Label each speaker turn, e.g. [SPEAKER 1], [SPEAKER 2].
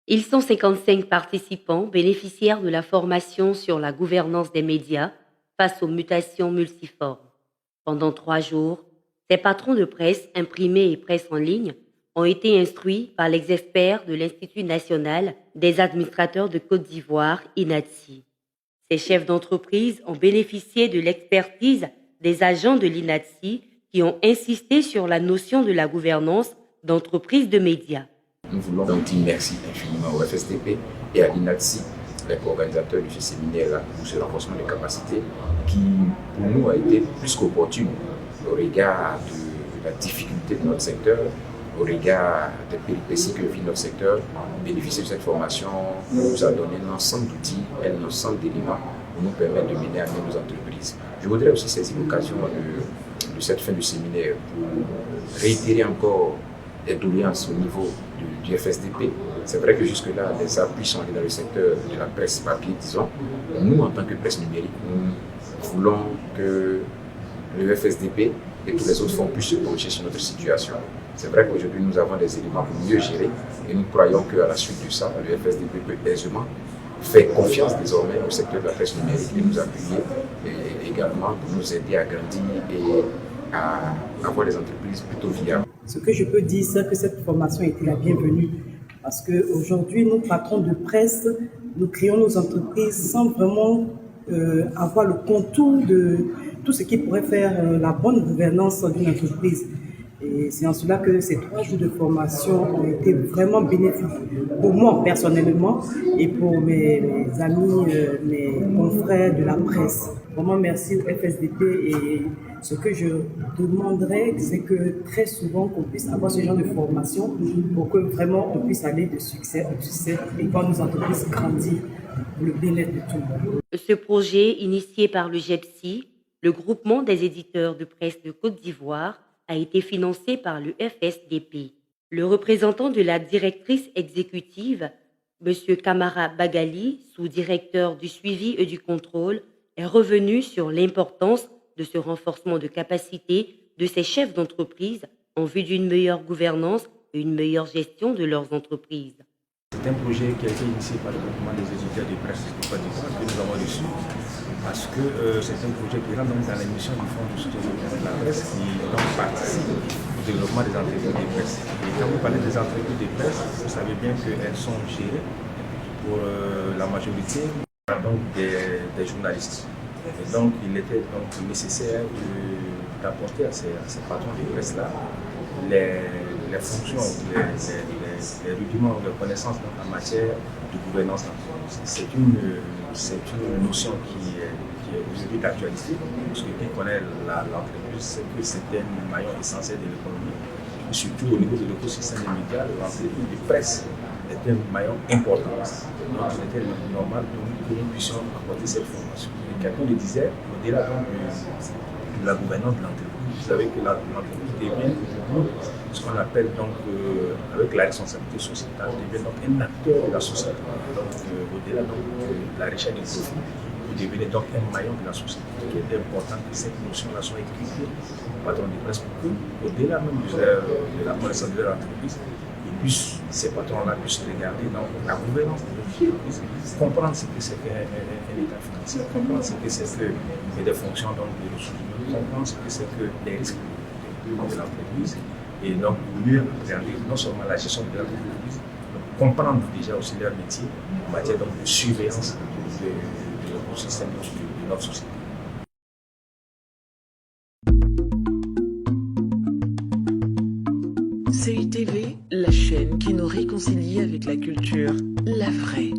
[SPEAKER 1] Ils sont 55 participants bénéficiaires de la formation sur la gouvernance des médias face aux mutations multiformes. Pendant 3 jours, ces patrons de presse imprimés et presse en ligne ont été instruits par les experts de l'Institut national des administrateurs de Côte d'Ivoire, INADSI. Ces chefs d'entreprise ont bénéficié de l'expertise des agents de l'INADSI qui ont insisté sur la notion de la gouvernance d'entreprise de médias.
[SPEAKER 2] Nous voulons donc dire merci infiniment au FSDP et à l'INADSI, les co-organisateurs de ce séminaire-là, pour ce renforcement des capacités qui, pour nous, a été plus qu'opportune au regard de la difficulté de notre secteur, au regard des péripéties que vit notre secteur. Bénéficier de cette formation nous a donné un ensemble d'outils et un ensemble d'éléments pour nous permettre de mener à bien nos entreprises. Je voudrais aussi saisir l'occasion de cette fin de séminaire pour réitérer encore des doléances au niveau du FSDP. C'est vrai que jusque-là, les appuis sont allés dans le secteur de la presse papier, disons. Nous, en tant que presse numérique, nous voulons que le FSDP et tous les autres fonds puissent se pencher sur notre situation. C'est vrai qu'aujourd'hui, nous avons des éléments pour mieux gérer et nous croyons qu'à la suite de ça, le FSDP peut aisément faire confiance désormais au secteur de la presse numérique et nous appuyer et également pour nous aider à grandir et à avoir des entreprises plutôt viables.
[SPEAKER 3] Ce que je peux dire, c'est que cette formation était la bienvenue parce qu'aujourd'hui, nous, patrons de presse, nous créons nos entreprises sans vraiment avoir le contour de tout ce qui pourrait faire la bonne gouvernance d'une entreprise. Et c'est en cela que ces 3 jours de formation ont été vraiment bénéfiques pour moi personnellement et pour mes amis, mes confrères de la presse. Vraiment merci au FSDP et ce que je demanderais, c'est que très souvent qu'on puisse avoir ce genre de formation pour que vraiment on puisse aller de succès en succès et voir nos entreprises grandir pour le bien-être de tout le monde.
[SPEAKER 1] Ce projet, initié par le GEPSI, le groupement des éditeurs de presse de Côte d'Ivoire, a été financé par le FSDP. Le représentant de la directrice exécutive, M. Kamara Bagali, sous-directeur du suivi et du contrôle, est revenu sur l'importance de ce renforcement de capacité de ces chefs d'entreprise en vue d'une meilleure gouvernance et une meilleure gestion de leurs entreprises.
[SPEAKER 4] C'est un projet qui a été initié par le groupement des éditeurs de presse de Côte d'Ivoire que nous avons reçu parce que c'est un projet qui rentre dans les missions du Fonds de soutien de la presse qui donc participe au développement des entreprises de presse. Et quand vous parlez des entreprises de presse, vous savez bien qu'elles sont gérées pour la majorité donc des journalistes. Et donc il était donc nécessaire d'apporter à ces patrons de presse-là les fonctions, les rudiments de connaissances en matière de gouvernance. C'est une notion qui est aujourd'hui d'actualité, parce que qui connaît l'entreprise, c'est que c'est un maillon essentiel de l'économie, et surtout au niveau de l'écosystème des médias, l'entreprise de presse est un maillon important. Donc il était normal que nous puissions apporter cette formation. Et quelqu'un le disait, au-delà de la gouvernance de l'entreprise, vous savez que l'entreprise devient ce qu'on appelle donc, avec la responsabilité sociétale, devient donc un acteur de la société. Donc au-delà de la recherche des profits, vous devenez donc un maillon de la société. Il est important que cette notion-là soit écrite au patron de presse pour que, au-delà même de la connaissance de leur entreprise, ces patrons-là puissent regarder dans la gouvernance de l'entreprise, comprendre ce que c'est qu'un état financier, comprendre ce que c'est que des fonctions donc, de ressources humaines, comprendre ce que c'est que les risques de l'entreprise, et donc mieux appréhender non seulement la gestion de l'entreprise, mais comprendre déjà aussi leur métier en matière donc, de surveillance de l'écosystème de notre société.
[SPEAKER 5] CITV, la chaîne qui nous réconcilie avec la culture, la vraie.